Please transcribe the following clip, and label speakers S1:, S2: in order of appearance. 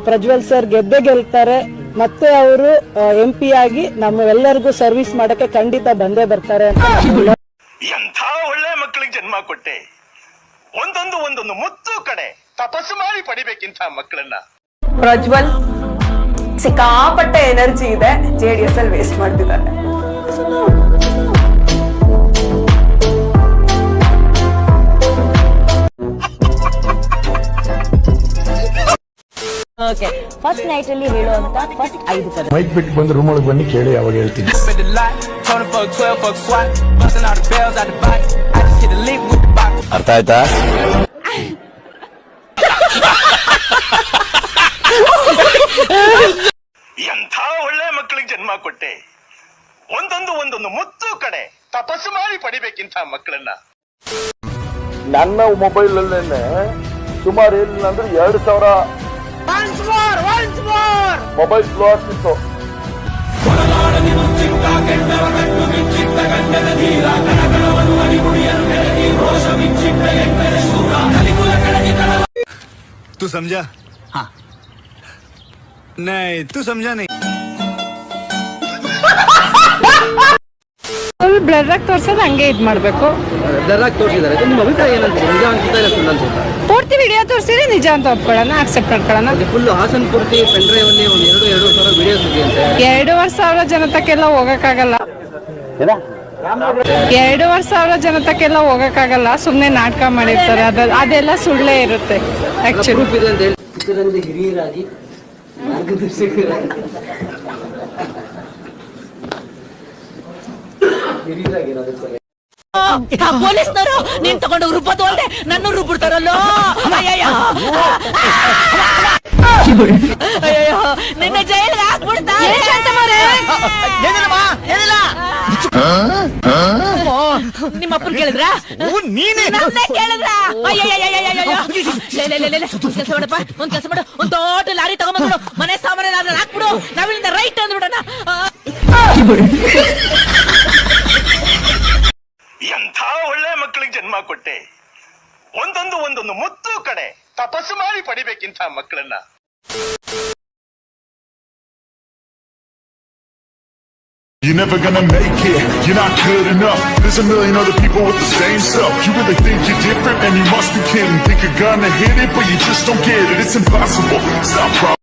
S1: Prajwal sir ಗೆದ್ದೇ ಗೆಲ್ತಾರೆ. ಮತ್ತೆ ಅವರು MP ಆಗಿ ನಮ್ಮೆಲ್ಲರಿಗೂ ಸರ್ವಿಸ್ ಮಾಡಕ್ಕೆ ಖಂಡಿತ ಬಂದೇ ಬರ್ತಾರೆ ಅಂತ.
S2: ಎಂಥ ಒಳ್ಳೆ ಮಕ್ಕಳಿಗೆ ಜನ್ಮ ಕೊಟ್ಟೆ. ಒಂದೊಂದು ಮುತ್ತು ಕಡೆ ತಪಸ್ಸು ಮಾಡಿ ಪಡಿಬೇಕಿಂತ ಮಕ್ಕಳನ್ನ.
S3: ಪ್ರಜ್ವಲ್ ಸಿಕ್ಕಾಪಟ್ಟೆ ಎನರ್ಜಿ ಇದೆ, JDS ಅಲ್ಲಿ ವೇಸ್ಟ್ ಮಾಡ್ತಿದ್ದಾರೆ.
S4: ಫಸ್ಟ್ ನೈಟ್ ಅಲ್ಲಿ ಹೇಳುವಂತ ಫಸ್ಟ್ 5 ಪದ.
S5: ಮೈಕ್ ಬಿಟ್ಟು ಬಂದು ರೂಮ್ ಒಳಗೆ ಬನ್ನಿ ಕೇಳಿ ಅವಾಗ ಹೇಳ್ತೀನಿ. ಅರ್ಥ ಆಯ್ತಾ?
S2: ಎಂಥ ಒಳ್ಳೆ ಮಕ್ಕಳಿಗೆ ಜನ್ಮ ಕೊಟ್ಟೆ. ಒಂದೊಂದು ಮುತ್ತು ಕಡೆ ತಪಸ್ಸು ಮಾಡಿ ಪಡಿಬೇಕಿಂತ ಮಕ್ಕಳನ್ನ.
S5: ನನ್ನ ಮೊಬೈಲ್ ಅಲ್ಲೇನೆ ಸುಮಾರು ಏನಿಲ್ಲ ಅಂದ್ರೆ 2000 ಮೊಬೈಲ್ ಸ್ಲೋ ಆಗ್ತಿತ್ತು.
S6: तू समझा? हाँ नहीं तू समझा नहीं.
S1: ಬ್ಲರ್ ಆಗಿ ತೋರ್ಸೋದು ಹಂಗೆ ಇದ್ ಮಾಡ್ಬೇಕು.
S7: ಬ್ಲರ್ ಆಗಿ ತೋರಿಸಿದ್ದಾರೆ. ನಿಮ್ಮ ಅಭಿಪ್ರಾಯ ಏನಂತ? ನಿಜ ಅನ್ಸುತ್ತಾ ಇಲ್ಲ ಸುಳ್ಳು ಅನ್ಸುತ್ತಾ?
S1: ಪೂರ್ತಿ ವಿಡಿಯೋ ತೋರಿಸಿದ್ರೆ ನಿಜ ಅಂತ ಒಪ್ಕೊಳ್ಳೋಣ, ಅಕ್ಸೆಪ್ಟ್ ಮಾಡ್ಕೊಳ್ಳೋಣ.
S7: ಫುಲ್ ಹಾಸನ್ ಪೂರ್ತಿ ಪೆನ್ ಡ್ರೈವ್ ಅಲ್ಲಿ ಒಂದು 2,000 ವಿಡಿಯೋಸ್ ಇದೆಯಂತೆ.
S1: 2,500 ಜನತಕ್ಕೆಲ್ಲ ಹೋಗಕ್ಕಾಗಲ್ಲ. 2,500 ಜನತಕ್ಕೆಲ್ಲ ಹೋಗಕ್ಕಾಗಲ್ಲ. ಸುಮ್ನೆ ನಾಟಕ ಮಾಡಿರ್ತಾರೆ. ಅದೆಲ್ಲ ಸುಳ್ಳೇ ಇರುತ್ತೆ ಆಕ್ಚುಲಿ.
S7: ಪ್ರೂಫ್ ಇದೆ ಅಂತ ಹೇಳಿ ಚಿತ್ರರಂಗದ ಹಿರಿಯರಾಗಿ ಮಾರ್ಗದರ್ಶಕರಾಗಿ
S4: ಪೊಲೀಸ್ನವರು ನೀನ್ ತಗೊಂಡು ರುಬ್ಬೋದು ಅಲ್ಲದೆ ನನ್ನ ರುಬ್ಬಿಡ್ತಾರಲ್ಲೋ. ಅಯ್ಯಯ್ಯೋ ನಿನ್ನ ಜೈಲಿಗೆ ಹಾಕ್ಬಿಡ್ತಾರೆ. ನಿಮ್ಮ ಅಪ್ಪನ್ ಕೇಳಿದ್ರ? ನನ್ನೇ ಕೇಳಿದ್ರ? ಕೆಲಸ ಮಾಡಪ್ಪ, ಒಂದ್ ಕೆಲಸ ಮಾಡು, ಒಂದ್ ದೊಡ್ಡ ಲಾರಿ ತಗೊಂಡ್ಬಿಡು, ಮನೆ ಸಾಮಾನ್ಯ ಹಾಕ್ಬಿಡು, ನಾವಿಲ್ಲಿಂದ ರೈಟ್ ಅಂದ್ಬಿಡೋಣ.
S2: ಎಂಥ ಒಳ್ಳೆ ಮಕ್ಕಳಿಗೆ ಜನ್ಮ ಕೊಟ್ಟೆ. ಒಂದೊಂದು ಮುತ್ತು ಕಡೆ ತಪಸ್ಸು ಮಾಡಿ ಪಡಿಬೇಕಿಂತ ಮಕ್ಕಳನ್ನ.
S8: You're never gonna make it, you're not good enough. There's a million other people with the same stuff. You really think you're different, man, you must be kidding. Think you're gonna hit it, but you just don't get it. It's impossible, stop.